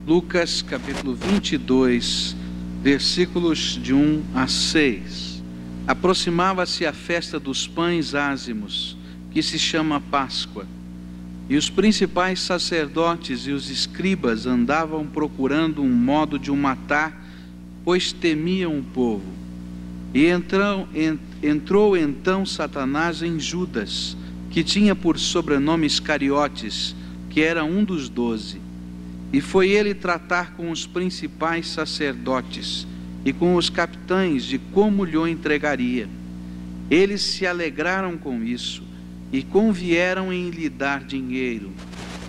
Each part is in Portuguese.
Lucas capítulo 22, versículos de 1 a 6. Aproximava-se a festa dos pães ázimos, que se chama Páscoa, e os principais sacerdotes e os escribas andavam procurando um modo de o matar, pois temiam o povo. E entrou então Satanás em Judas, que tinha por sobrenome Iscariotes, que era um dos 12. E foi ele tratar com os principais sacerdotes e com os capitães de como lhe entregaria. Eles se alegraram com isso e convieram em lhe dar dinheiro.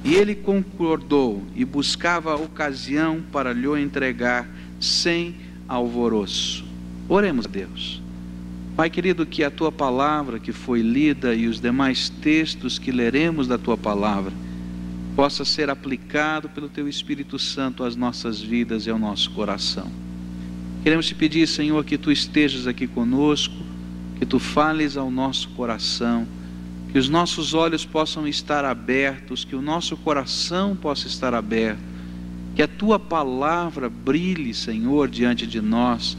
E ele concordou e buscava a ocasião para lhe entregar sem alvoroço. Oremos a Deus. Pai querido, que a Tua palavra que foi lida e os demais textos que leremos da Tua palavra possa ser aplicado pelo Teu Espírito Santo às nossas vidas e ao nosso coração. Queremos te pedir, Senhor, que Tu estejas aqui conosco, que Tu fales ao nosso coração, que os nossos olhos possam estar abertos, que o nosso coração possa estar aberto, que a Tua palavra brilhe, Senhor, diante de nós,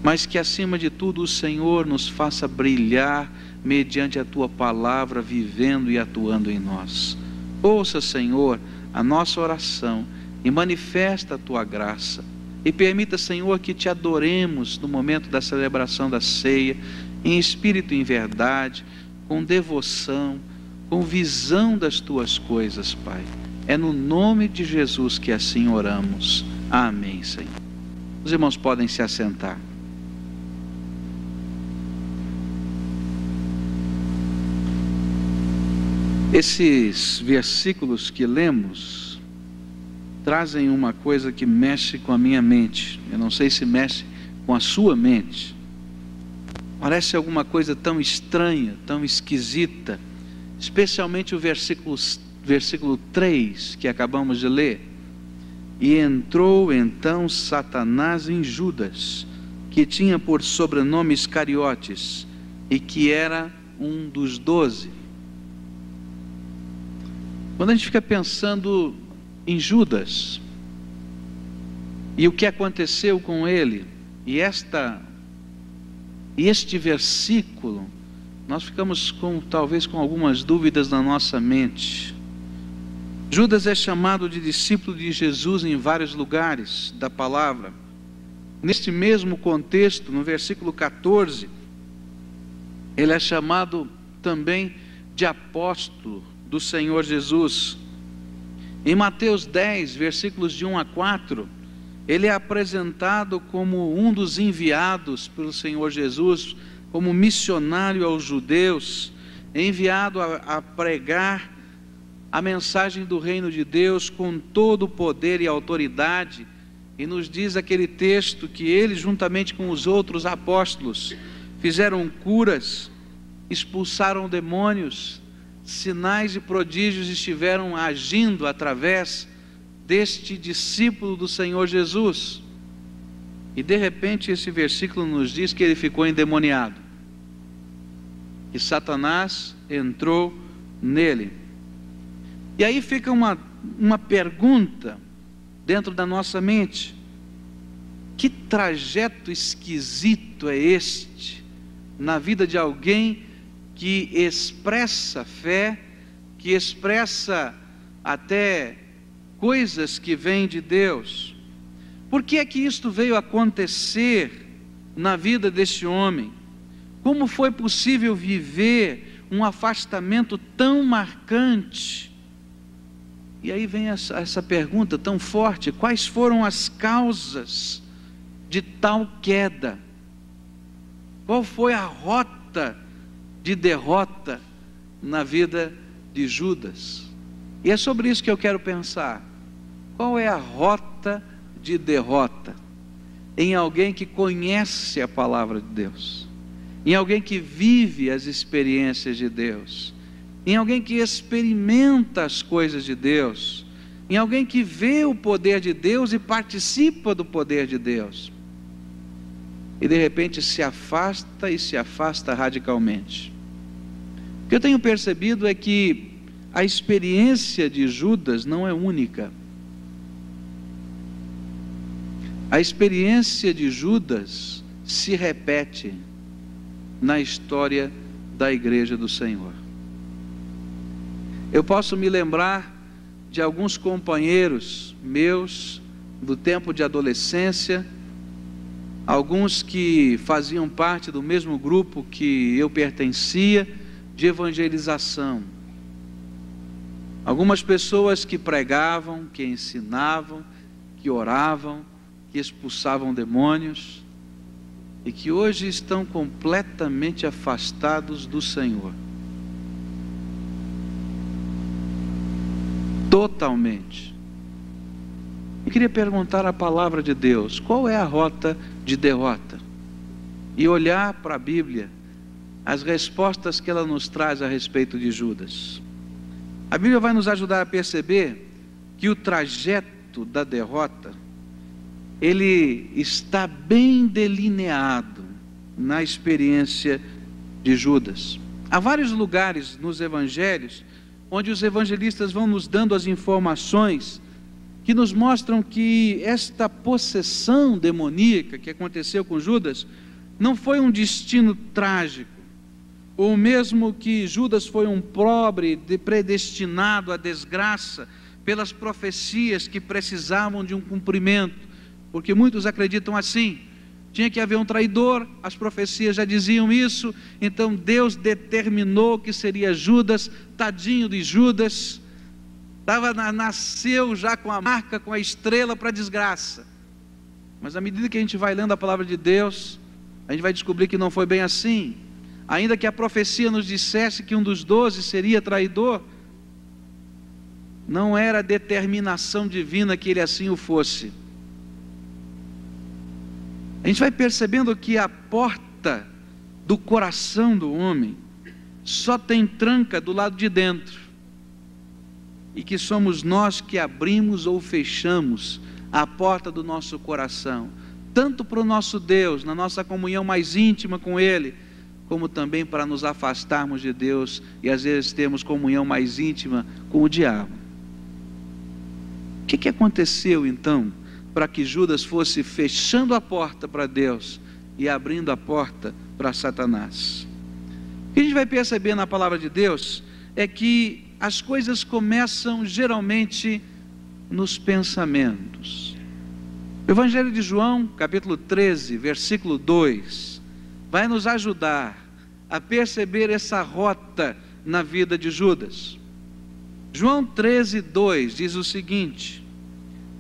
mas que acima de tudo o Senhor nos faça brilhar mediante a Tua palavra, vivendo e atuando em nós. Ouça, Senhor, a nossa oração e manifesta a Tua graça. E permita, Senhor, que Te adoremos no momento da celebração da ceia, em espírito e em verdade, com devoção, com visão das Tuas coisas, Pai. É no nome de Jesus que assim oramos. Amém, Senhor. Os irmãos podem se assentar. Esses versículos que lemos trazem uma coisa que mexe com a minha mente. Eu não sei se mexe com a sua mente. Parece alguma coisa tão estranha, tão esquisita, especialmente o versículo 3 que acabamos de ler. E entrou então Satanás em Judas, que tinha por sobrenome Iscariotes, e que era um dos 12. Quando a gente fica pensando em Judas e o que aconteceu com ele, e este versículo, nós ficamos talvez com algumas dúvidas na nossa mente. Judas é chamado de discípulo de Jesus em vários lugares da palavra. Neste mesmo contexto, no versículo 14, ele é chamado também de apóstolo do Senhor Jesus. Em Mateus 10, versículos de 1 a 4, ele é apresentado como um dos enviados pelo Senhor Jesus, como missionário aos judeus, enviado a pregar a mensagem do reino de Deus com todo o poder e autoridade. E nos diz aquele texto que ele, juntamente com os outros apóstolos, fizeram curas, expulsaram demônios, sinais e prodígios estiveram agindo através deste discípulo do Senhor Jesus. E de repente esse versículo nos diz que ele ficou endemoniado, que Satanás entrou nele. E aí fica uma pergunta dentro da nossa mente: que trajeto esquisito é este na vida de alguém que expressa fé, que expressa até coisas que vêm de Deus? Por que é que isto veio acontecer na vida deste homem? Como foi possível viver um afastamento tão marcante? E aí vem essa pergunta tão forte: quais foram as causas de tal queda? Qual foi a rota de derrota na vida de Judas? E é sobre isso que eu quero pensar. Qual é a rota de derrota em alguém que conhece a palavra de Deus, em alguém que vive as experiências de Deus, em alguém que experimenta as coisas de Deus, em alguém que vê o poder de Deus e participa do poder de Deus, e de repente se afasta, e se afasta radicalmente? O que eu tenho percebido é que a experiência de Judas não é única. A experiência de Judas se repete na história da igreja do Senhor. Eu posso me lembrar de alguns companheiros meus do tempo de adolescência, alguns que faziam parte do mesmo grupo que eu pertencia, de evangelização. Algumas pessoas que pregavam, que ensinavam, que oravam, que expulsavam demônios, e que hoje estão completamente afastados do Senhor. Totalmente. Eu queria perguntar à palavra de Deus, qual é a rota de derrota? E olhar para a Bíblia, as respostas que ela nos traz a respeito de Judas. A Bíblia vai nos ajudar a perceber que o trajeto da derrota, ele está bem delineado na experiência de Judas. Há vários lugares nos evangelhos onde os evangelistas vão nos dando as informações que nos mostram que esta possessão demoníaca que aconteceu com Judas não foi um destino trágico, ou mesmo que Judas foi um pobre predestinado à desgraça pelas profecias que precisavam de um cumprimento, porque muitos acreditam assim: tinha que haver um traidor, as profecias já diziam isso, então Deus determinou que seria Judas, tadinho de Judas, nasceu já com a marca, com a estrela para a desgraça. Mas à medida que a gente vai lendo a palavra de Deus, a gente vai descobrir que não foi bem assim. Ainda que a profecia nos dissesse que um dos 12 seria traidor, não era determinação divina que ele assim o fosse. A gente vai percebendo que a porta do coração do homem só tem tranca do lado de dentro, e que somos nós que abrimos ou fechamos a porta do nosso coração, tanto para o nosso Deus, na nossa comunhão mais íntima com Ele, como também para nos afastarmos de Deus e às vezes termos comunhão mais íntima com o diabo. O que aconteceu então para que Judas fosse fechando a porta para Deus e abrindo a porta para Satanás? O que a gente vai perceber na palavra de Deus é que as coisas começam geralmente nos pensamentos. O Evangelho de João, capítulo 13, versículo 2, vai nos ajudar a perceber essa rota na vida de Judas. João 13, 2 diz o seguinte: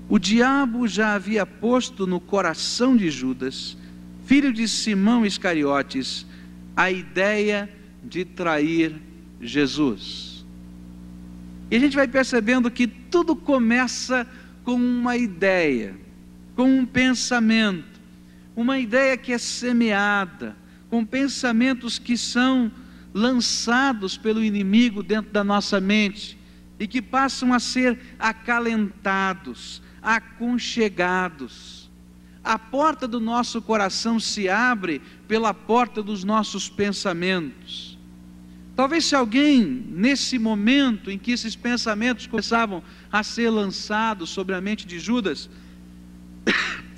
o diabo já havia posto no coração de Judas, filho de Simão Iscariotes, a ideia de trair Jesus. E a gente vai percebendo que tudo começa com uma ideia, com um pensamento, uma ideia que é semeada, com pensamentos que são lançados pelo inimigo dentro da nossa mente e que passam a ser acalentados, aconchegados. A porta do nosso coração se abre pela porta dos nossos pensamentos. Talvez se alguém, nesse momento em que esses pensamentos começavam a ser lançados sobre a mente de Judas,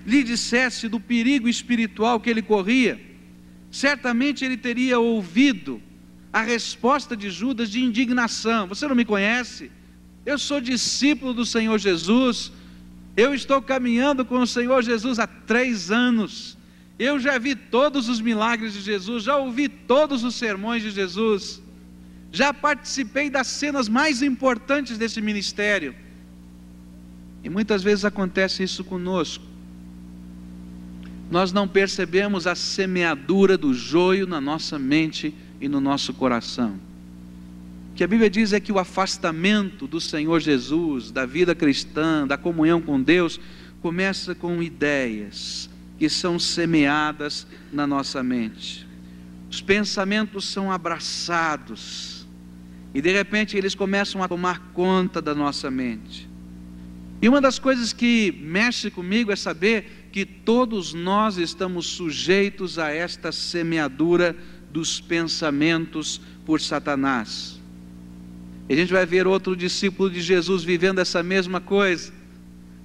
lhe dissesse do perigo espiritual que ele corria, certamente ele teria ouvido a resposta de Judas de indignação: você não me conhece? Eu sou discípulo do Senhor Jesus, eu estou caminhando com o Senhor Jesus há 3 anos, eu já vi todos os milagres de Jesus, já ouvi todos os sermões de Jesus, já participei das cenas mais importantes desse ministério. E muitas vezes acontece isso conosco. Nós não percebemos a semeadura do joio na nossa mente e no nosso coração. O que a Bíblia diz é que o afastamento do Senhor Jesus, da vida cristã, da comunhão com Deus, começa com ideias que são semeadas na nossa mente. Os pensamentos são abraçados e de repente eles começam a tomar conta da nossa mente. E uma das coisas que mexe comigo é saber que todos nós estamos sujeitos a esta semeadura dos pensamentos por Satanás. E a gente vai ver outro discípulo de Jesus vivendo essa mesma coisa.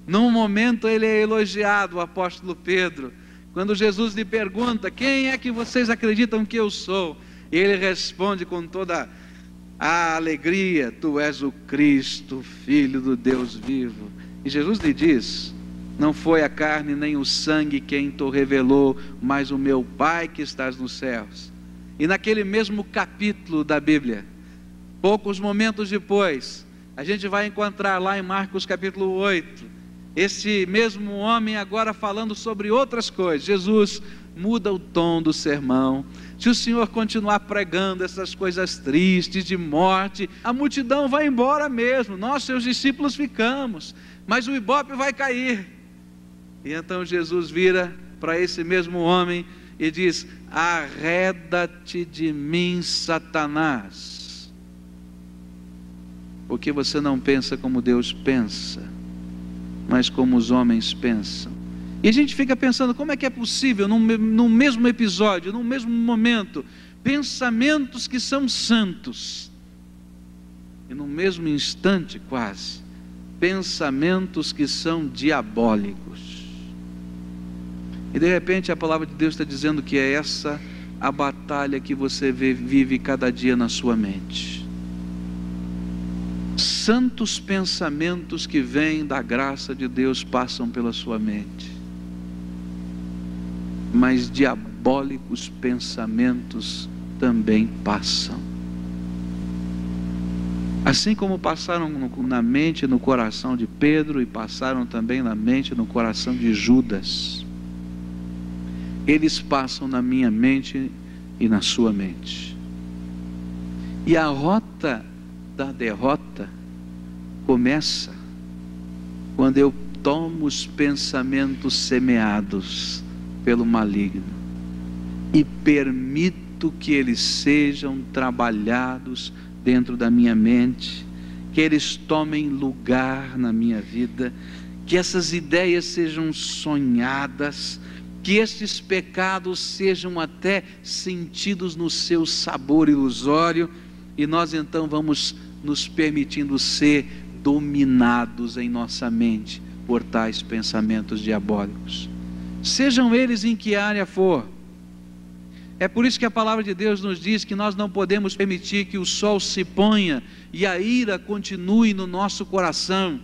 Num momento ele é elogiado, o apóstolo Pedro, quando Jesus lhe pergunta: quem é que vocês acreditam que eu sou? E ele responde com toda a alegria: tu és o Cristo, Filho do Deus vivo. E Jesus lhe diz: não foi a carne nem o sangue quem te revelou, mas o meu Pai que estás nos céus. E naquele mesmo capítulo da Bíblia, poucos momentos depois, a gente vai encontrar lá em Marcos capítulo 8, esse mesmo homem agora falando sobre outras coisas. Jesus muda o tom do sermão. Se o Senhor continuar pregando essas coisas tristes de morte, a multidão vai embora mesmo, nós, seus discípulos, ficamos, mas o ibope vai cair. E então Jesus vira para esse mesmo homem e diz: arreda-te de mim, Satanás, porque você não pensa como Deus pensa, mas como os homens pensam. E a gente fica pensando, como é que é possível, num mesmo episódio, num mesmo momento, pensamentos que são santos, e no mesmo instante quase, pensamentos que são diabólicos. E de repente a palavra de Deus está dizendo que é essa a batalha que você vive cada dia na sua mente. Santos pensamentos que vêm da graça de Deus passam pela sua mente, mas diabólicos pensamentos também passam. Assim como passaram na mente e no coração de Pedro, e passaram também na mente e no coração de Judas, eles passam na minha mente e na sua mente. E a rota da derrota começa quando eu tomo os pensamentos semeados pelo maligno e permito que eles sejam trabalhados dentro da minha mente, que eles tomem lugar na minha vida, que essas ideias sejam sonhadas, que estes pecados sejam até sentidos no seu sabor ilusório, e nós então vamos nos permitindo ser dominados em nossa mente por tais pensamentos diabólicos, sejam eles em que área for. É por isso que a palavra de Deus nos diz que nós não podemos permitir que o sol se ponha e a ira continue no nosso coração,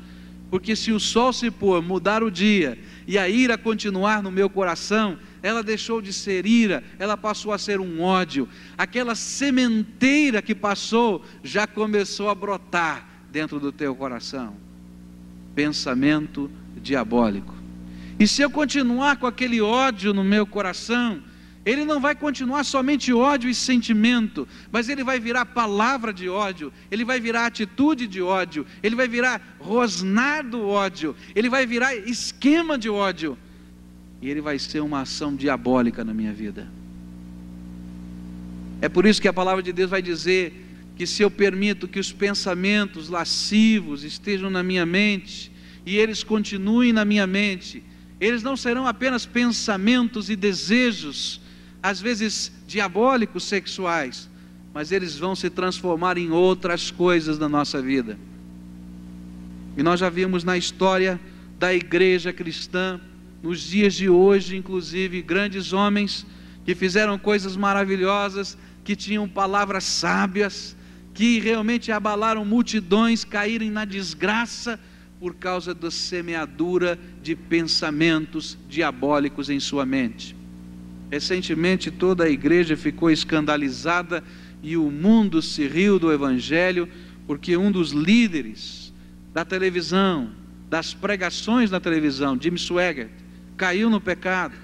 porque se o sol se pôr, mudar o dia, e a ira continuar no meu coração, ela deixou de ser ira, ela passou a ser um ódio. Aquela sementeira que passou já começou a brotar dentro do teu coração. Pensamento diabólico. E se eu continuar com aquele ódio no meu coração, ele não vai continuar somente ódio e sentimento, mas ele vai virar palavra de ódio, ele vai virar atitude de ódio, ele vai virar rosnar do ódio, ele vai virar esquema de ódio, e ele vai ser uma ação diabólica na minha vida. É por isso que a palavra de Deus vai dizer que se eu permito que os pensamentos lascivos estejam na minha mente, e eles continuem na minha mente, eles não serão apenas pensamentos e desejos, às vezes diabólicos, sexuais, mas eles vão se transformar em outras coisas na nossa vida. E nós já vimos na história da igreja cristã, nos dias de hoje, inclusive, grandes homens que fizeram coisas maravilhosas, que tinham palavras sábias, que realmente abalaram multidões, caírem na desgraça por causa da semeadura de pensamentos diabólicos em sua mente. Recentemente toda a igreja ficou escandalizada e o mundo se riu do evangelho, porque um dos líderes da televisão, das pregações da televisão, Jim Swaggart, caiu no pecado.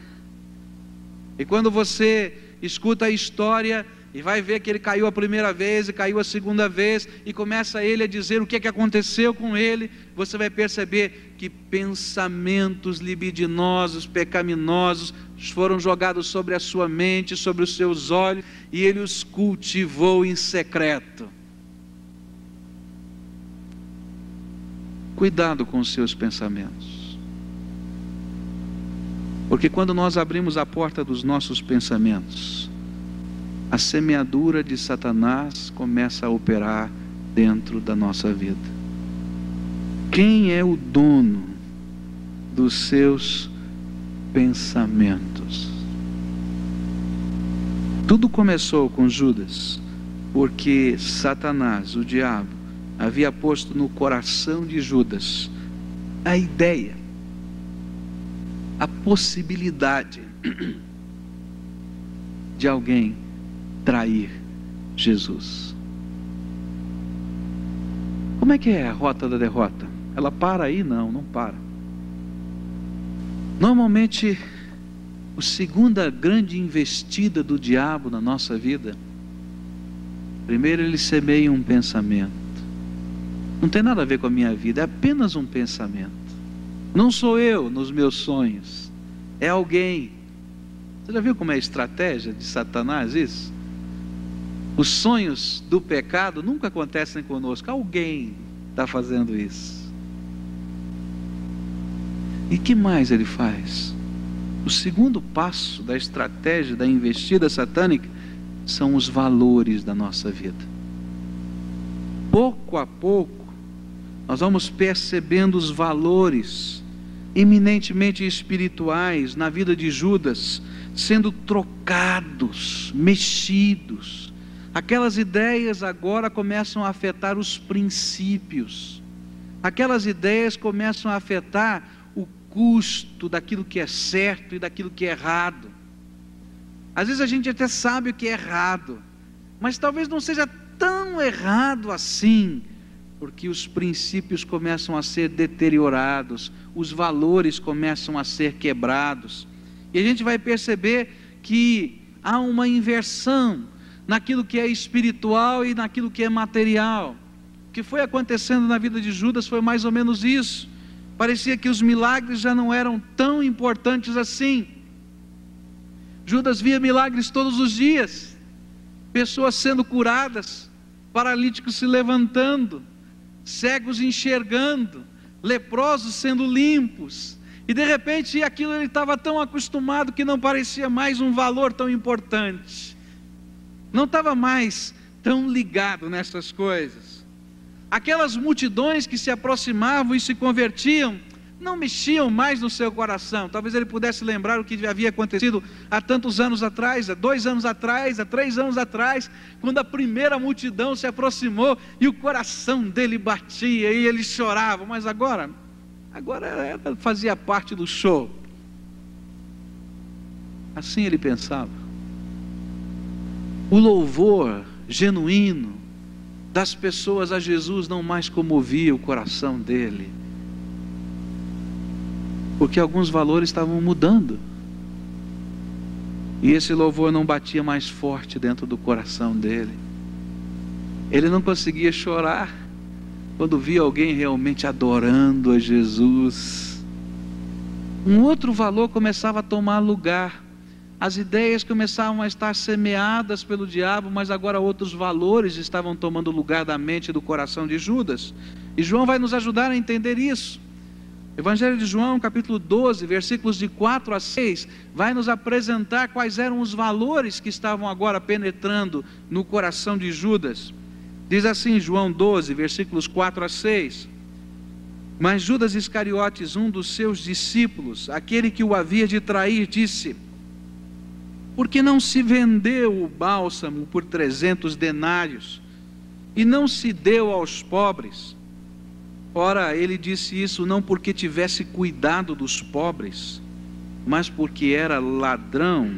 E quando você escuta a história e vai ver que ele caiu a primeira vez e caiu a segunda vez, e começa ele a dizer o que aconteceu com ele, você vai perceber que pensamentos libidinosos, pecaminosos, foram jogados sobre a sua mente, sobre os seus olhos, e ele os cultivou em secreto. Cuidado com os seus pensamentos, porque quando nós abrimos a porta dos nossos pensamentos, a semeadura de Satanás começa a operar dentro da nossa vida. Quem é o dono dos seus pensamentos. Tudo começou com Judas, porque Satanás, o diabo, havia posto no coração de Judas a ideia, a possibilidade de alguém trair Jesus. Como é que é a rota da derrota? Ela para aí? Não, não para. Normalmente, a segunda grande investida do diabo na nossa vida, primeiro ele semeia um pensamento. Não tem nada a ver com a minha vida, é apenas um pensamento. Não sou eu nos meus sonhos, é alguém. Você já viu como é a estratégia de Satanás isso? Os sonhos do pecado nunca acontecem conosco, alguém está fazendo isso. E que mais ele faz? O segundo passo da estratégia da investida satânica são os valores da nossa vida. Pouco a pouco, nós vamos percebendo os valores eminentemente espirituais na vida de Judas sendo trocados, mexidos. Aquelas ideias agora começam a afetar os princípios. Aquelas ideias começam a afetar o custo daquilo que é certo e daquilo que é errado. Às vezes a gente até sabe o que é errado, mas talvez não seja tão errado assim, porque os princípios começam a ser deteriorados, os valores começam a ser quebrados, e a gente vai perceber que há uma inversão naquilo que é espiritual e naquilo que é material. O que foi acontecendo na vida de Judas foi mais ou menos isso. Parecia que os milagres já não eram tão importantes assim. Judas via milagres todos os dias, pessoas sendo curadas, paralíticos se levantando, cegos enxergando, leprosos sendo limpos, e de repente aquilo ele estava tão acostumado que não parecia mais um valor tão importante, não estava mais tão ligado nessas coisas. Aquelas multidões que se aproximavam e se convertiam, não mexiam mais no seu coração. Talvez ele pudesse lembrar o que havia acontecido há tantos anos atrás, há 2 anos atrás, há 3 anos atrás, quando a primeira multidão se aproximou e o coração dele batia e ele chorava. Mas agora fazia parte do show. Assim ele pensava. O louvor genuíno das pessoas a Jesus não mais comovia o coração dele, porque alguns valores estavam mudando, e esse louvor não batia mais forte dentro do coração dele. Ele não conseguia chorar quando via alguém realmente adorando a Jesus. Um outro valor começava a tomar lugar. As ideias começavam a estar semeadas pelo diabo, mas agora outros valores estavam tomando lugar da mente e do coração de Judas. E João vai nos ajudar a entender isso. Evangelho de João, capítulo 12, versículos de 4 a 6, vai nos apresentar quais eram os valores que estavam agora penetrando no coração de Judas. Diz assim, João 12, versículos 4 a 6: Mas Judas Iscariotes, um dos seus discípulos, aquele que o havia de trair, disse: Por que não se vendeu o bálsamo por 300 denários e não se deu aos pobres? Ora, ele disse isso não porque tivesse cuidado dos pobres, mas porque era ladrão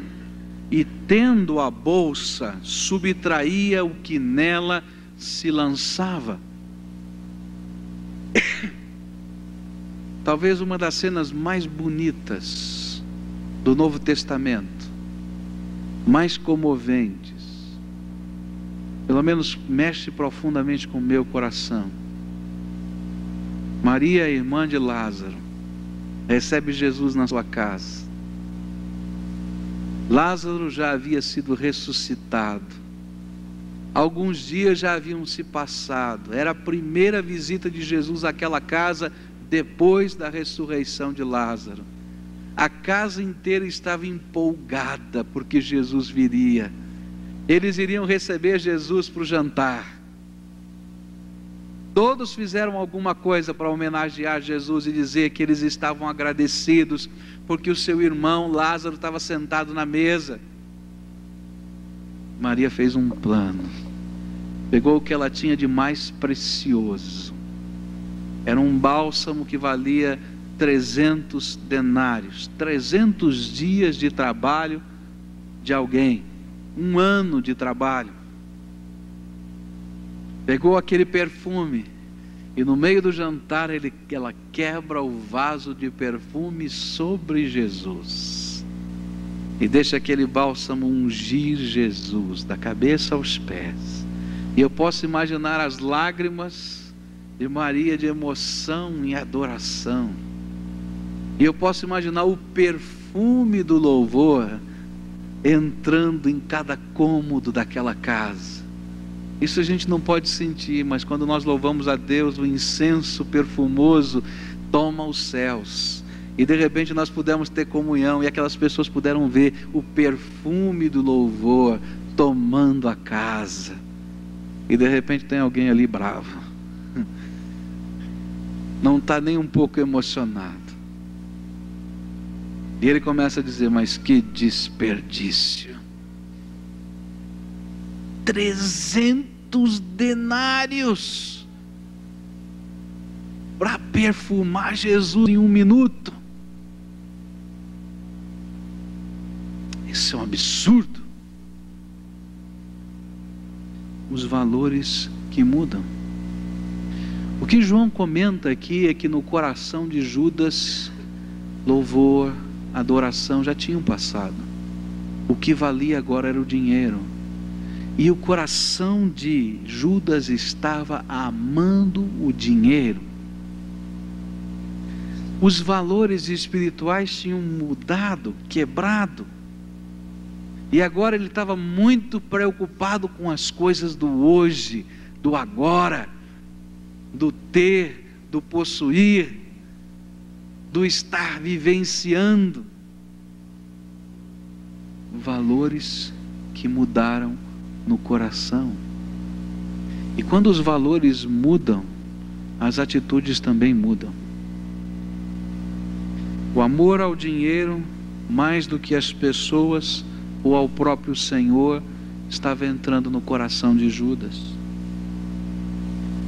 e, tendo a bolsa, subtraía o que nela se lançava. Talvez uma das cenas mais bonitas do Novo Testamento, mais comoventes, pelo menos mexe profundamente com o meu coração. Maria, irmã de Lázaro, recebe Jesus na sua casa. Lázaro já havia sido ressuscitado. Alguns dias já haviam se passado. Era a primeira visita de Jesus àquela casa depois da ressurreição de Lázaro. A casa inteira estava empolgada porque Jesus viria. Eles iriam receber Jesus para o jantar. Todos fizeram alguma coisa para homenagear Jesus e dizer que eles estavam agradecidos porque o seu irmão Lázaro estava sentado na mesa. Maria fez um plano, pegou o que ela tinha de mais precioso, era um bálsamo que valia 300 denários, 300 dias de trabalho de alguém, um ano de trabalho. Pegou aquele perfume e no meio do jantar ela quebra o vaso de perfume sobre Jesus e deixa aquele bálsamo ungir Jesus da cabeça aos pés. E eu posso imaginar as lágrimas de Maria de emoção e adoração. E eu posso imaginar o perfume do louvor entrando em cada cômodo daquela casa. Isso a gente não pode sentir, mas quando nós louvamos a Deus, o incenso perfumoso toma os céus. E de repente nós pudemos ter comunhão, e aquelas pessoas puderam ver o perfume do louvor tomando a casa. E de repente tem alguém ali bravo, não está nem um pouco emocionado. E ele começa a dizer: mas que desperdício, 300 denários para perfumar Jesus em 1 minuto. Isso é um absurdo. Os valores que mudam. O que João comenta aqui é que no coração de Judas, louvor, adoração já tinham passado. O que valia agora era o dinheiro. E o coração de Judas estava amando o dinheiro. Os valores espirituais tinham mudado, quebrado. E agora ele estava muito preocupado com as coisas do hoje, do agora, do ter, do possuir, do estar vivenciando. Valores que mudaram no coração. E quando os valores mudam, as atitudes também mudam. O amor ao dinheiro, mais do que às pessoas ou ao próprio Senhor, estava entrando no coração de Judas.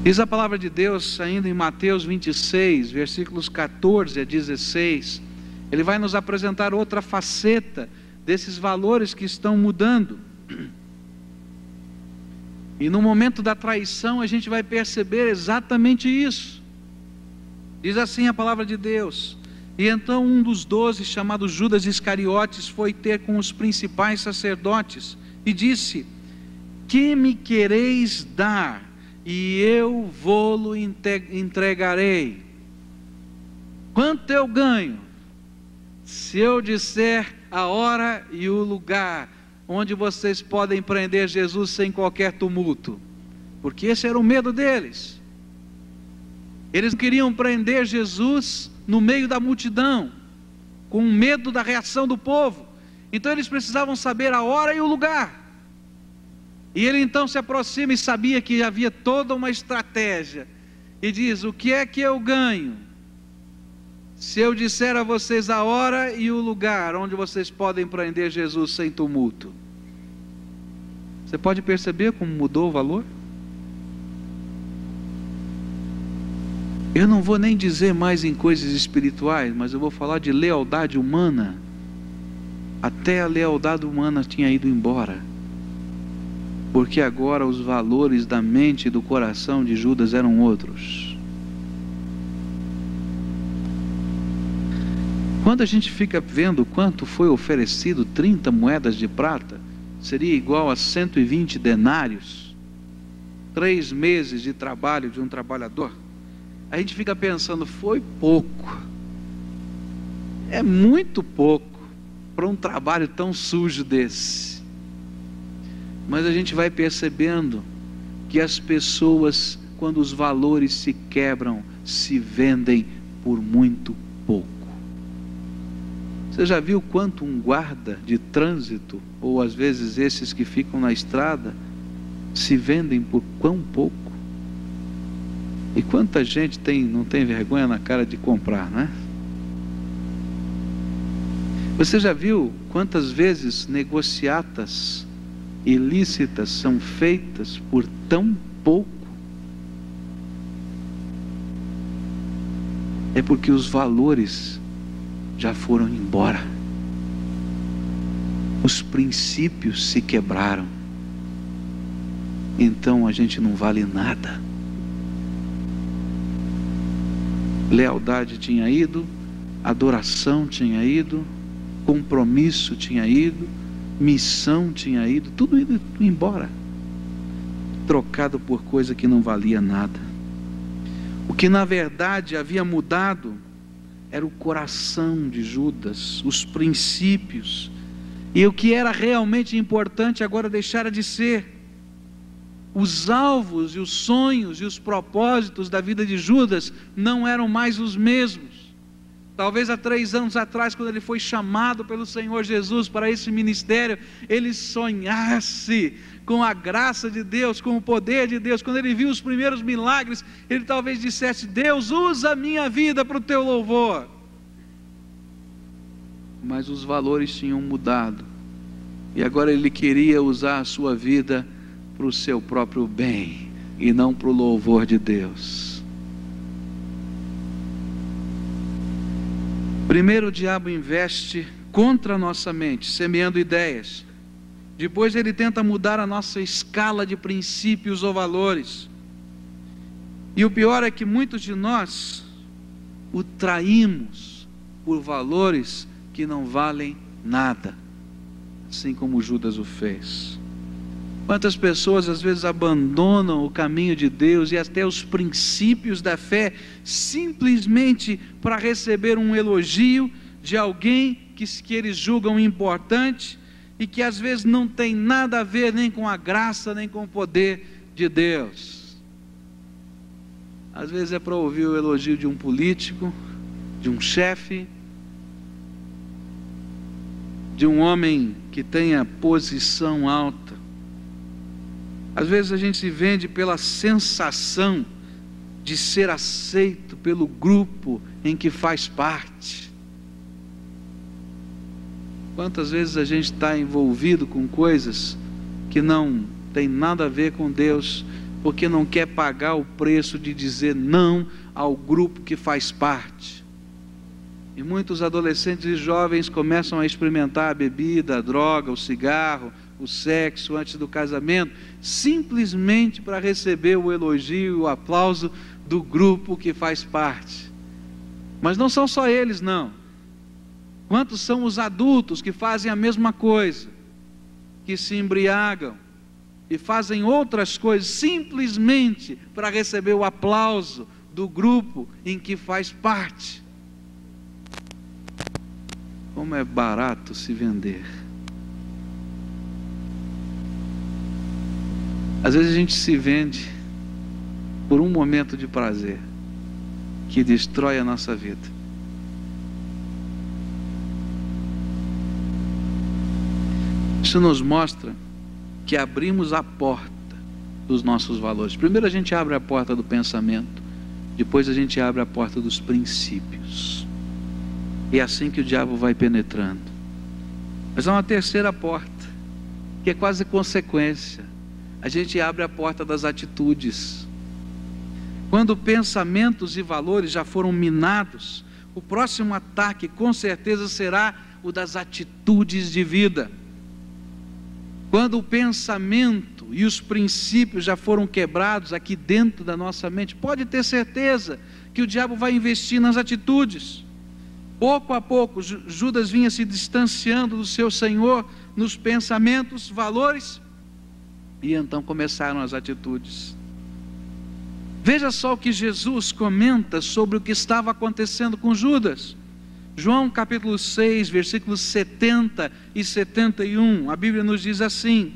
Diz a palavra de Deus ainda em Mateus 26, versículos 14 a 16, ele vai nos apresentar outra faceta desses valores que estão mudando. E no momento da traição a gente vai perceber exatamente isso. Diz assim a palavra de Deus: e então um dos 12, chamado Judas Iscariotes, foi ter com os principais sacerdotes e disse: que me quereis dar, e eu vô-lo entregarei. Quanto eu ganho, se eu disser a hora e o lugar onde vocês podem prender Jesus sem qualquer tumulto? Porque esse era o medo deles. Eles queriam prender Jesus no meio da multidão, com medo da reação do povo. Então eles precisavam saber a hora e o lugar. E ele então se aproxima e sabia que havia toda uma estratégia. E diz: o que é que eu ganho se eu disser a vocês a hora e o lugar onde vocês podem prender Jesus sem tumulto? Você pode perceber como mudou o valor? Eu não vou nem dizer mais em coisas espirituais, mas eu vou falar de lealdade humana. Até a lealdade humana tinha ido embora, porque agora os valores da mente e do coração de Judas eram outros. Quando a gente fica vendo quanto foi oferecido, 30 moedas de prata seria igual a 120 denários, 3 meses de trabalho de um trabalhador, a gente fica pensando: foi pouco, é muito pouco para um trabalho tão sujo desse. Mas a gente vai percebendo que as pessoas, quando os valores se quebram, se vendem por muito pouco. Você já viu quanto um guarda de trânsito, ou às vezes esses que ficam na estrada, se vendem por quão pouco? E quanta gente não tem vergonha na cara de comprar, né? Você já viu quantas vezes negociatas ilícitas são feitas por tão pouco? É porque os valores já foram embora. Os princípios se quebraram. Então a gente não vale nada. Lealdade tinha ido, adoração tinha ido, compromisso tinha ido, missão tinha ido, tudo indo embora, trocado por coisa que não valia nada. O que na verdade havia mudado era o coração de Judas, os princípios, e o que era realmente importante agora deixara de ser. Os alvos e os sonhos e os propósitos da vida de Judas não eram mais os mesmos. Talvez há 3 anos atrás, quando ele foi chamado pelo Senhor Jesus para esse ministério, ele sonhasse com a graça de Deus, com o poder de Deus. Quando ele viu os primeiros milagres, ele talvez dissesse: Deus, usa a minha vida para o teu louvor. Mas os valores tinham mudado, e agora ele queria usar a sua vida para o seu próprio bem e não para o louvor de Deus. Primeiro o diabo investe contra a nossa mente, semeando ideias. Depois ele tenta mudar a nossa escala de princípios ou valores. E o pior é que muitos de nós o traímos por valores que não valem nada, assim como Judas o fez. Quantas pessoas às vezes abandonam o caminho de Deus e até os princípios da fé, simplesmente para receber um elogio de alguém que eles julgam importante, e que às vezes não tem nada a ver nem com a graça, nem com o poder de Deus. Às vezes é para ouvir o elogio de um político, de um chefe, de um homem que tenha posição alta. Às vezes a gente se vende pela sensação de ser aceito pelo grupo em que faz parte. Quantas vezes a gente está envolvido com coisas que não tem nada a ver com Deus, porque não quer pagar o preço de dizer não ao grupo que faz parte. E muitos adolescentes e jovens começam a experimentar a bebida, a droga, o cigarro, o sexo antes do casamento, simplesmente para receber o elogio e o aplauso do grupo que faz parte. Mas não são só eles, não. Quantos são os adultos que fazem a mesma coisa, que se embriagam e fazem outras coisas simplesmente para receber o aplauso do grupo em que faz parte? Como é barato se vender. Às vezes a gente se vende por um momento de prazer que destrói a nossa vida. Isso nos mostra que abrimos a porta dos nossos valores. Primeiro a gente abre a porta do pensamento, depois a gente abre a porta dos princípios. E é assim que o diabo vai penetrando. Mas há uma terceira porta, que é quase consequência. A gente abre a porta das atitudes. Quando pensamentos e valores já foram minados, o próximo ataque com certeza será o das atitudes de vida. Quando o pensamento e os princípios já foram quebrados aqui dentro da nossa mente, pode ter certeza que o diabo vai investir nas atitudes. Pouco a pouco, Judas vinha se distanciando do seu Senhor nos pensamentos, valores, e então começaram as atitudes. Veja só o que Jesus comenta sobre o que estava acontecendo com Judas. João capítulo 6, versículos 70 e 71, a Bíblia nos diz assim: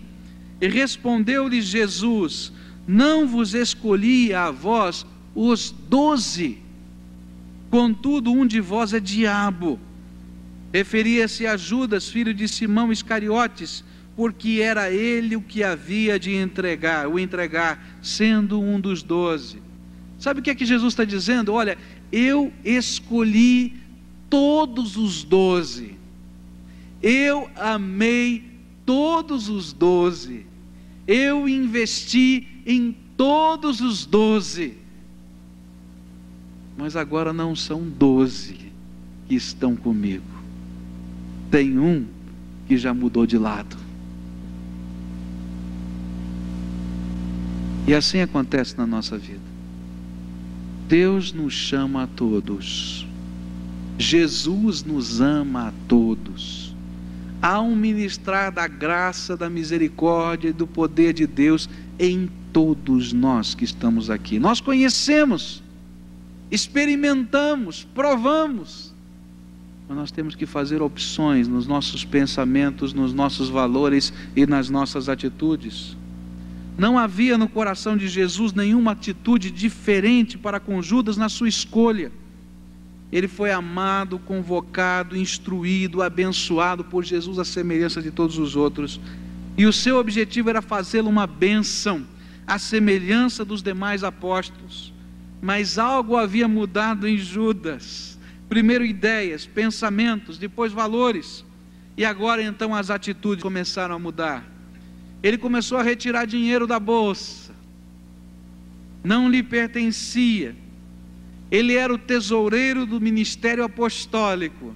e respondeu-lhe Jesus: não vos escolhi a vós os 12, contudo um de vós é diabo. Referia-se a Judas, filho de Simão Iscariotes, porque era ele o que havia de entregar, sendo um dos 12. Sabe o que é que Jesus está dizendo? Olha, eu escolhi todos os 12, eu amei todos os 12, eu investi em todos os 12, mas agora não são 12 que estão comigo, tem um que já mudou de lado. E assim acontece na nossa vida. Deus nos chama a todos, Jesus nos ama a todos. Há um ministrar da graça, da misericórdia e do poder de Deus em todos nós que estamos aqui. Nós conhecemos, experimentamos, provamos, mas nós temos que fazer opções nos nossos pensamentos, nos nossos valores e nas nossas atitudes. Não havia no coração de Jesus nenhuma atitude diferente para com Judas na sua escolha. Ele foi amado, convocado, instruído, abençoado por Jesus à semelhança de todos os outros. E o seu objetivo era fazê-lo uma bênção, à semelhança dos demais apóstolos. Mas algo havia mudado em Judas. Primeiro ideias, pensamentos, depois valores. E agora então as atitudes começaram a mudar. Ele começou a retirar dinheiro da bolsa. Não lhe pertencia. Ele era o tesoureiro do ministério apostólico.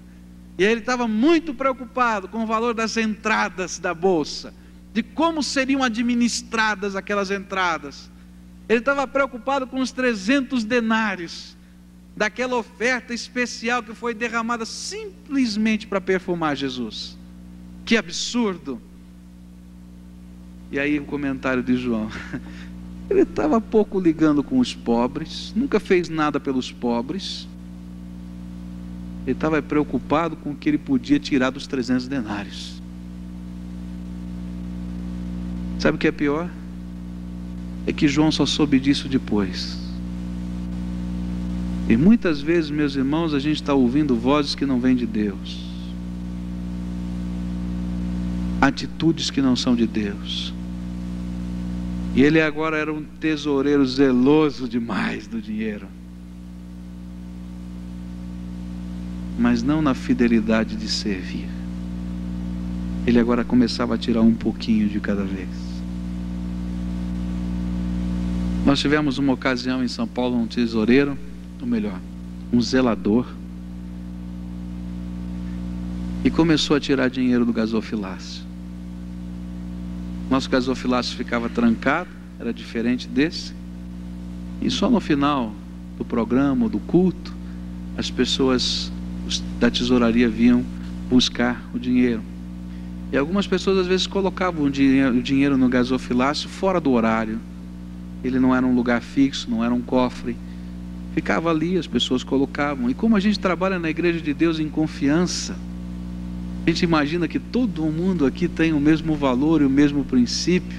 E ele estava muito preocupado com o valor das entradas da bolsa, de como seriam administradas aquelas entradas. Ele estava preocupado com os 300 denários daquela oferta especial que foi derramada simplesmente para perfumar Jesus. Que absurdo! E aí o comentário de João, ele estava pouco ligando com os pobres, nunca fez nada pelos pobres, ele estava preocupado com o que ele podia tirar dos 300 denários. Sabe o que é pior? É que João só soube disso depois. E muitas vezes, meus irmãos, a gente está ouvindo vozes que não vêm de Deus, atitudes que não são de Deus. E ele agora era um tesoureiro zeloso demais do dinheiro, mas não na fidelidade de servir. Ele agora começava a tirar um pouquinho de cada vez. Nós tivemos uma ocasião em São Paulo, um tesoureiro, ou melhor, um zelador, e começou a tirar dinheiro do gasofilácio. Nosso gasofilácio ficava trancado, era diferente desse, e só no final do programa, do culto, as pessoas da tesouraria vinham buscar o dinheiro. E algumas pessoas às vezes colocavam o dinheiro no gasofilácio fora do horário. Ele não era um lugar fixo, não era um cofre, ficava ali, as pessoas colocavam. E como a gente trabalha na igreja de Deus em confiança, a gente imagina que todo mundo aqui tem o mesmo valor e o mesmo princípio,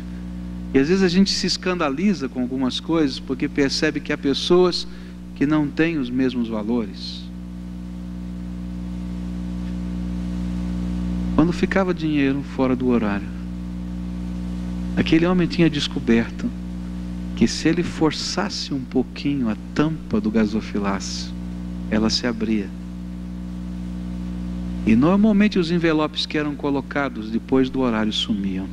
e às vezes a gente se escandaliza com algumas coisas, porque percebe que há pessoas que não têm os mesmos valores. Quando ficava dinheiro fora do horário, aquele homem tinha descoberto que se ele forçasse um pouquinho a tampa do gasofilácio, ela se abria. E normalmente os envelopes que eram colocados depois do horário sumiam.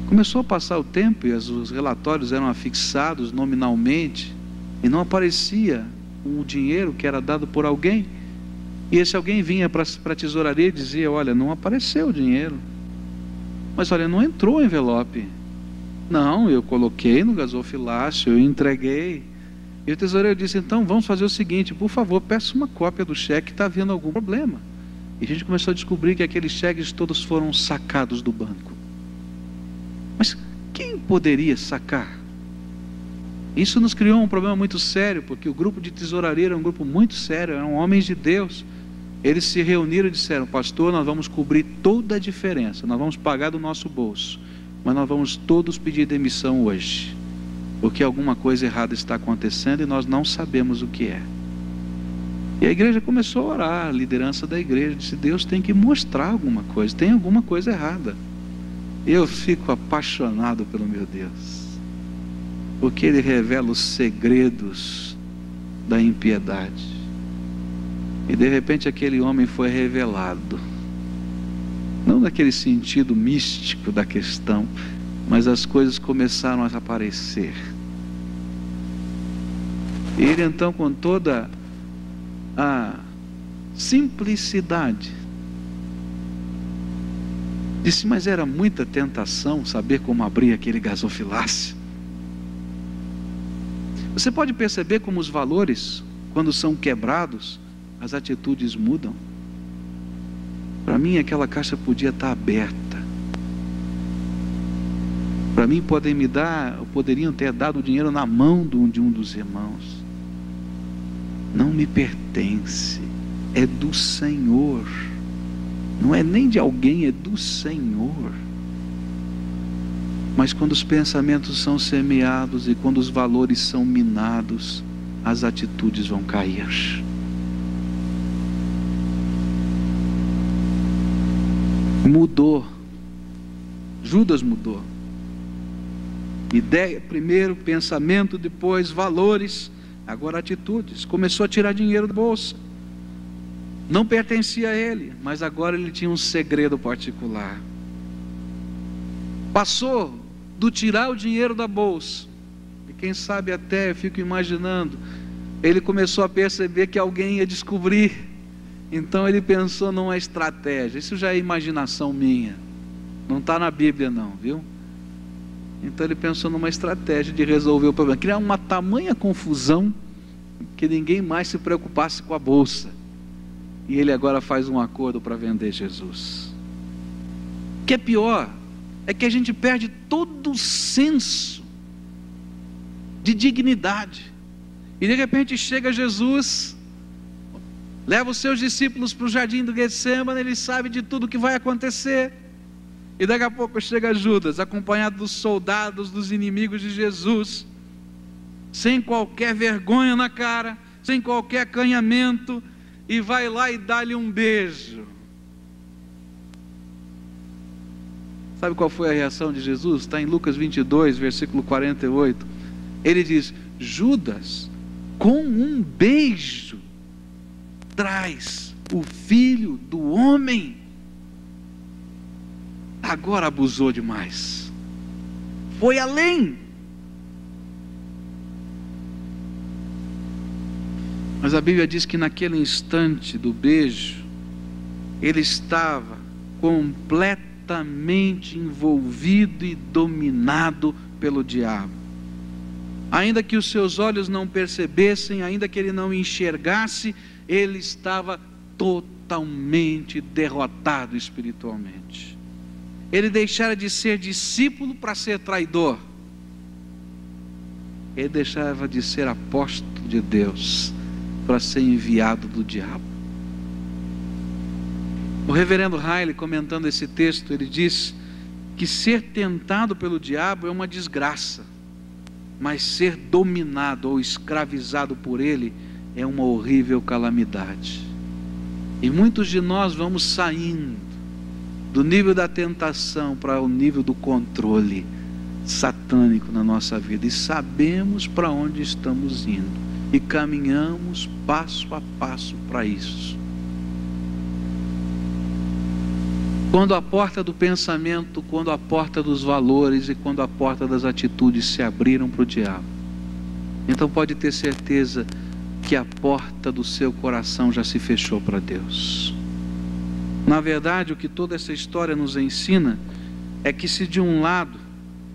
Começou a passar o tempo e os relatórios eram afixados nominalmente e não aparecia o dinheiro que era dado por alguém. E esse alguém vinha para a tesouraria e dizia: olha, não apareceu o dinheiro. Mas olha, não entrou o envelope. Não, eu coloquei no gasofilácio, eu entreguei. E o tesoureiro disse: então vamos fazer o seguinte, por favor, peça uma cópia do cheque, está havendo algum problema. E a gente começou a descobrir que aqueles cheques todos foram sacados do banco. Mas quem poderia sacar? Isso nos criou um problema muito sério, porque o grupo de tesouraria era um grupo muito sério, eram homens de Deus. Eles se reuniram e disseram: pastor, nós vamos cobrir toda a diferença, nós vamos pagar do nosso bolso, mas nós vamos todos pedir demissão hoje, porque alguma coisa errada está acontecendo e nós não sabemos o que é. E a igreja começou a orar, a liderança da igreja disse: Deus tem que mostrar alguma coisa, tem alguma coisa errada. Eu fico apaixonado pelo meu Deus. porque ele revela os segredos da impiedade. E de repente aquele homem foi revelado, não naquele sentido místico da questão, mas as coisas começaram a aparecer. E ele então, com toda a simplicidade, disse: mas era muita tentação saber como abrir aquele gasofilácio. Você pode perceber como os valores, quando são quebrados, as atitudes mudam. Para mim aquela caixa podia estar aberta. Para mim poderiam ter dado o dinheiro na mão de um dos irmãos. Não me pertence, é do Senhor. Não é nem de alguém, é do Senhor. Mas quando os pensamentos são semeados e quando os valores são minados, as atitudes vão cair. Mudou. Judas mudou. Ideia primeiro, pensamento, depois valores, agora atitudes. Começou a tirar dinheiro da bolsa. Não pertencia a ele, mas agora ele tinha um segredo particular. Passou do tirar o dinheiro da bolsa, e quem sabe até, eu fico imaginando, ele começou a perceber que alguém ia descobrir. Então ele pensou numa estratégia. Isso já é imaginação minha, não está na Bíblia não, viu? Então ele pensou numa estratégia de resolver o problema, criar uma tamanha confusão que ninguém mais se preocupasse com a bolsa. E ele agora faz um acordo para vender Jesus. O que é pior é que a gente perde todo o senso de dignidade. E de repente chega Jesus, leva os seus discípulos para o jardim do Getsêmani, ele sabe de tudo que vai acontecer. E daqui a pouco chega Judas, acompanhado dos soldados, dos inimigos de Jesus, sem qualquer vergonha na cara, sem qualquer acanhamento, e vai lá e dá-lhe um beijo. Sabe qual foi a reação de Jesus? Está em Lucas 22, versículo 48. Ele diz: Judas, com um beijo, traz o filho do homem. Agora abusou demais, foi além. Mas a Bíblia diz que naquele instante do beijo, ele estava completamente envolvido e dominado pelo diabo. Ainda que os seus olhos não percebessem, ainda que ele não enxergasse, ele estava totalmente derrotado espiritualmente. Ele deixara de ser discípulo para ser traidor. Ele deixava de ser apóstolo de Deus para ser enviado do diabo. O reverendo Riley, comentando esse texto, ele diz que ser tentado pelo diabo é uma desgraça, mas ser dominado ou escravizado por ele é uma horrível calamidade. E muitos de nós vamos saindo do nível da tentação para o nível do controle satânico na nossa vida, e sabemos para onde estamos indo, e caminhamos passo a passo para isso. Quando a porta do pensamento, quando a porta dos valores e quando a porta das atitudes se abriram para o diabo, então pode ter certeza que a porta do seu coração já se fechou para Deus. Na verdade, o que toda essa história nos ensina é que, se de um lado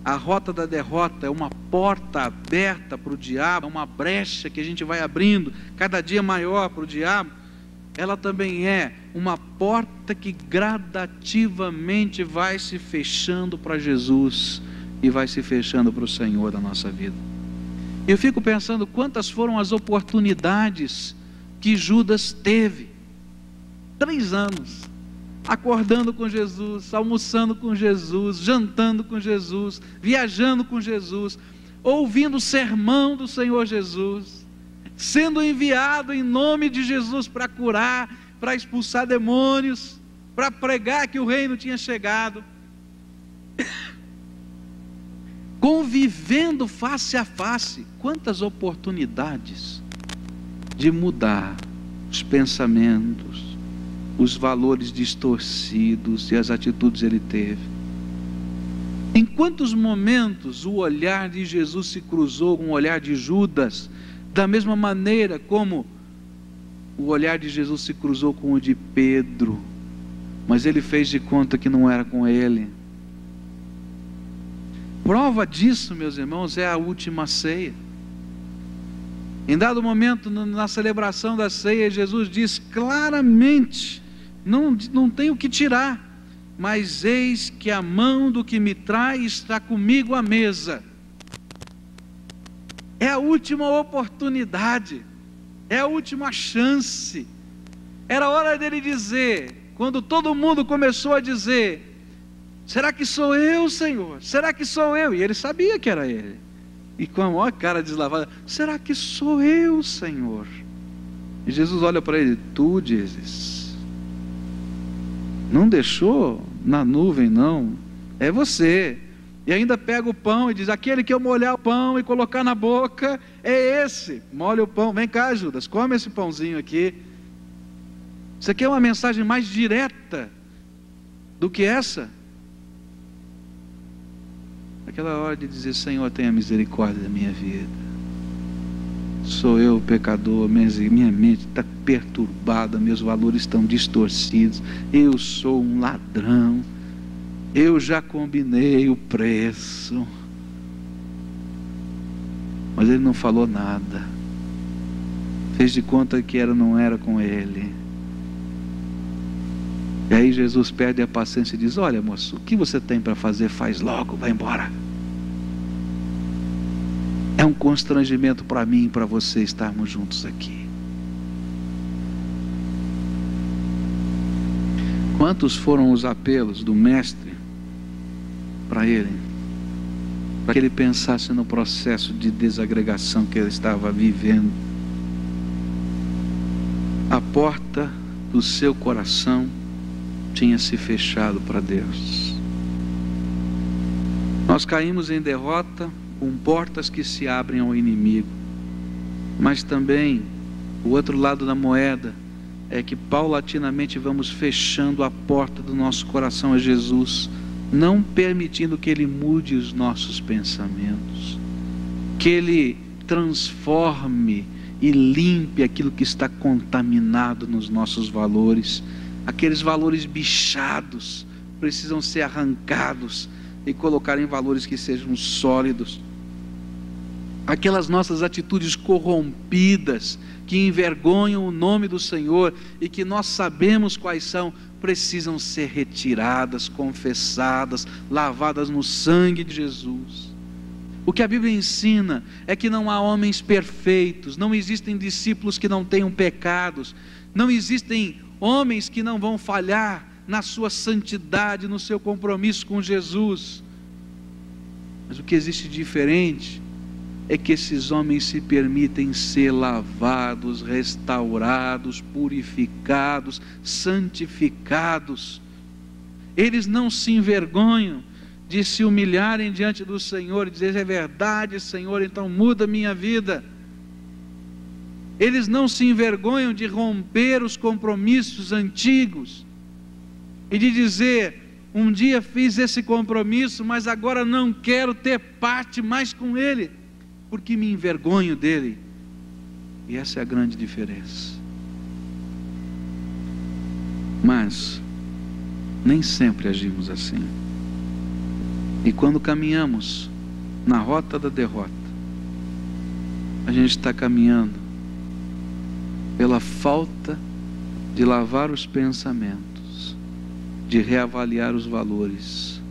a rota da derrota é uma porta aberta para o diabo, é uma brecha que a gente vai abrindo cada dia maior para o diabo, ela também é uma porta que gradativamente vai se fechando para Jesus e vai se fechando para o Senhor da nossa vida. Eu fico pensando quantas foram as oportunidades que Judas teve. 3 anos acordando com Jesus, almoçando com Jesus, jantando com Jesus, viajando com Jesus, ouvindo o sermão do Senhor Jesus, sendo enviado em nome de Jesus para curar, para expulsar demônios, para pregar que o reino tinha chegado. convivendo face a face. Quantas oportunidades de mudar os pensamentos, os valores distorcidos e as atitudes ele teve. Em quantos momentos o olhar de Jesus se cruzou com o olhar de Judas, da mesma maneira como o olhar de Jesus se cruzou com o de Pedro, mas ele fez de conta que não era com ele. Prova disso, meus irmãos, é a última ceia. Em dado momento, na celebração da ceia, Jesus diz claramente: não tenho o que tirar, mas eis que a mão do que me trai está comigo à mesa. É a última oportunidade, é a última chance. Era hora dele dizer, quando todo mundo começou a dizer: será que sou eu, Senhor? Será que sou eu? E ele sabia que era ele. E com a maior cara deslavada: será que sou eu, Senhor? E Jesus olha para ele: tu dizes. Não deixou na nuvem, não. É você. E ainda pega o pão e diz: aquele que eu molhar o pão e colocar na boca, é esse. Molha o pão. Vem cá, Judas, come esse pãozinho aqui. Você quer uma mensagem mais direta do que essa? Aquela hora de dizer: Senhor, tenha misericórdia da minha vida. Sou eu pecador, minha mente está perturbada, meus valores estão distorcidos, eu sou um ladrão, eu já combinei o preço. Mas ele não falou nada, fez de conta que não era com ele. E aí Jesus perde a paciência e diz: olha, moço, o que você tem para fazer, faz logo, vai embora. É um constrangimento para mim e para você estarmos juntos aqui. Quantos foram os apelos do mestre para ele? Para que ele pensasse no processo de desagregação que ele estava vivendo. A porta do seu coração tinha se fechado para Deus. Nós caímos em derrota com portas que se abrem ao inimigo, mas também o outro lado da moeda é que paulatinamente vamos fechando a porta do nosso coração a Jesus, não permitindo que Ele mude os nossos pensamentos, que Ele transforme e limpe aquilo que está contaminado nos nossos valores. Aqueles valores bichados precisam ser arrancados e colocar em valores que sejam sólidos. Aquelas nossas atitudes corrompidas, que envergonham o nome do Senhor e que nós sabemos quais são, precisam ser retiradas, confessadas, lavadas no sangue de Jesus. O que a Bíblia ensina é que não há homens perfeitos, não existem discípulos que não tenham pecados, não existem homens que não vão falhar na sua santidade, no seu compromisso com Jesus. Mas o que existe de diferente é que esses homens se permitem ser lavados, restaurados, purificados, santificados. Eles não se envergonham de se humilharem diante do Senhor e dizer: é verdade, Senhor, então muda minha vida. Eles não se envergonham de romper os compromissos antigos e de dizer: um dia fiz esse compromisso, mas agora não quero ter parte mais com ele, porque me envergonho dele. E essa é a grande diferença. Mas nem sempre agimos assim. E quando caminhamos na rota da derrota, a gente está caminhando pela falta de lavar os pensamentos, de reavaliar os valores,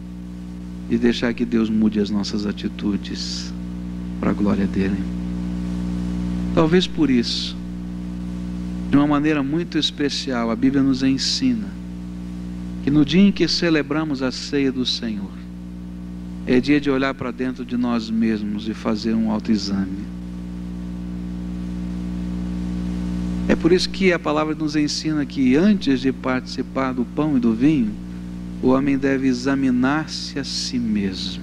de deixar que Deus mude as nossas atitudes para a glória dele. Talvez por isso, de uma maneira muito especial, a Bíblia nos ensina que no dia em que celebramos a ceia do Senhor, é dia de olhar para dentro de nós mesmos e fazer um autoexame. É por isso que a palavra nos ensina que antes de participar do pão e do vinho, o homem deve examinar-se a si mesmo.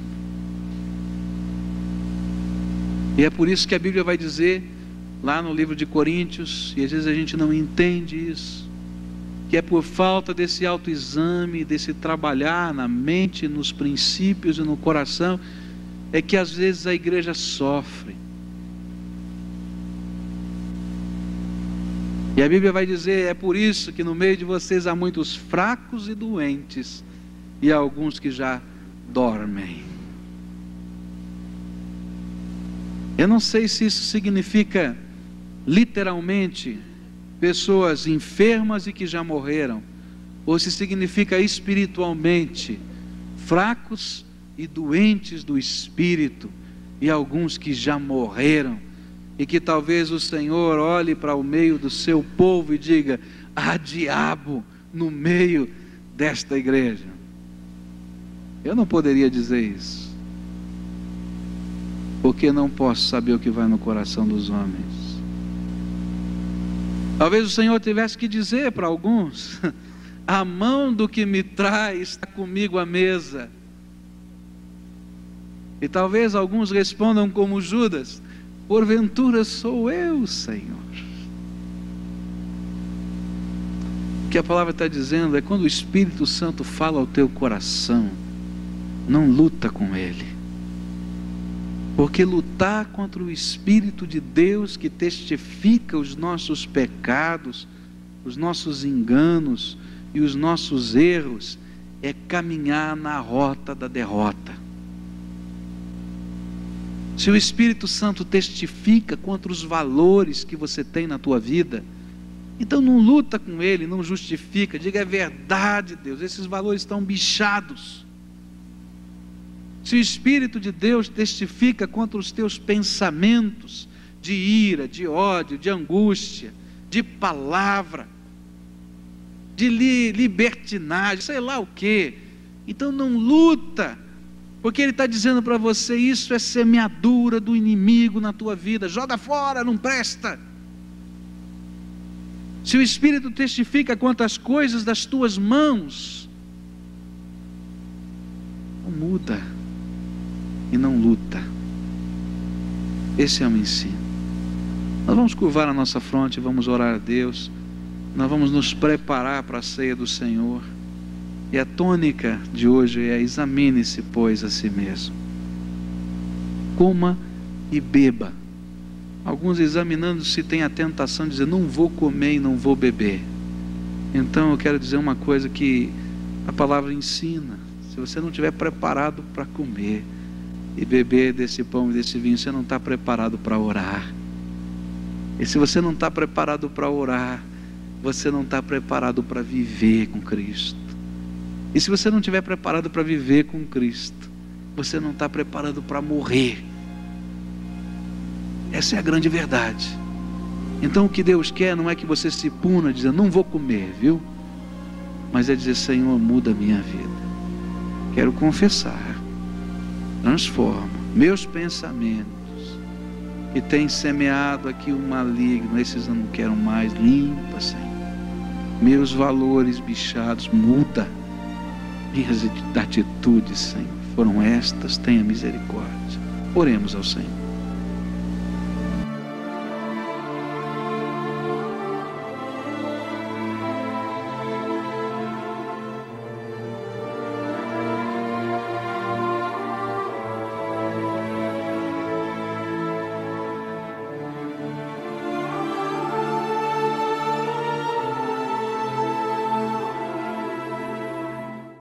E é por isso que a Bíblia vai dizer, lá no livro de Coríntios, e às vezes a gente não entende isso, que é por falta desse autoexame, desse trabalhar na mente, nos princípios e no coração, é que às vezes a igreja sofre. E a Bíblia vai dizer, é por isso que no meio de vocês há muitos fracos e doentes, e alguns que já dormem. Eu não sei se isso significa literalmente pessoas enfermas e que já morreram, ou se significa espiritualmente fracos e doentes do espírito, e alguns que já morreram, e que talvez o Senhor olhe para o meio do seu povo e diga: há diabo no meio desta igreja. Eu não poderia dizer isso, porque não posso saber o que vai no coração dos homens. Talvez o Senhor tivesse que dizer para alguns: a mão do que me traz está comigo à mesa. E talvez alguns respondam como Judas: porventura sou eu, Senhor. O que a palavra está dizendo é, quando o Espírito Santo fala ao teu coração, não luta com ele, porque lutar contra o Espírito de Deus, que testifica os nossos pecados, os nossos enganos e os nossos erros, é caminhar na rota da derrota. Se o Espírito Santo testifica contra os valores que você tem na tua vida, então não luta com ele, não justifica, diga: é verdade, Deus, esses valores estão bichados. Se o Espírito de Deus testifica contra os teus pensamentos de ira, de ódio, de angústia, de palavra, de libertinagem, sei lá o que, então não luta, porque ele está dizendo para você: isso é semeadura do inimigo na tua vida, joga fora, não presta. Se o Espírito testifica contra as coisas das tuas mãos, não muda e não luta. Esse é o ensino. Nós vamos curvar a nossa fronte, vamos orar a Deus, nós vamos nos preparar para a ceia do Senhor. E a tônica de hoje é: examine-se, pois, a si mesmo. Coma e beba. Alguns, examinando-se, têm a tentação de dizer: não vou comer e não vou beber. Então eu quero dizer uma coisa que a palavra ensina: se você não estiver preparado para comer e beber desse pão e desse vinho, você não está preparado para orar. E se você não está preparado para orar, você não está preparado para viver com Cristo. E se você não estiver preparado para viver com Cristo, você não está preparado para morrer. Essa é a grande verdade. Então o que Deus quer não é que você se puna dizendo: não vou comer, viu? Mas é dizer: Senhor, muda a minha vida. Quero confessar, transforma meus pensamentos que tem semeado aqui o maligno, esses eu não quero mais. Limpa, Senhor. Meus valores bichados, muda. Minhas atitudes, Senhor, foram estas. Tenha misericórdia. Oremos ao Senhor.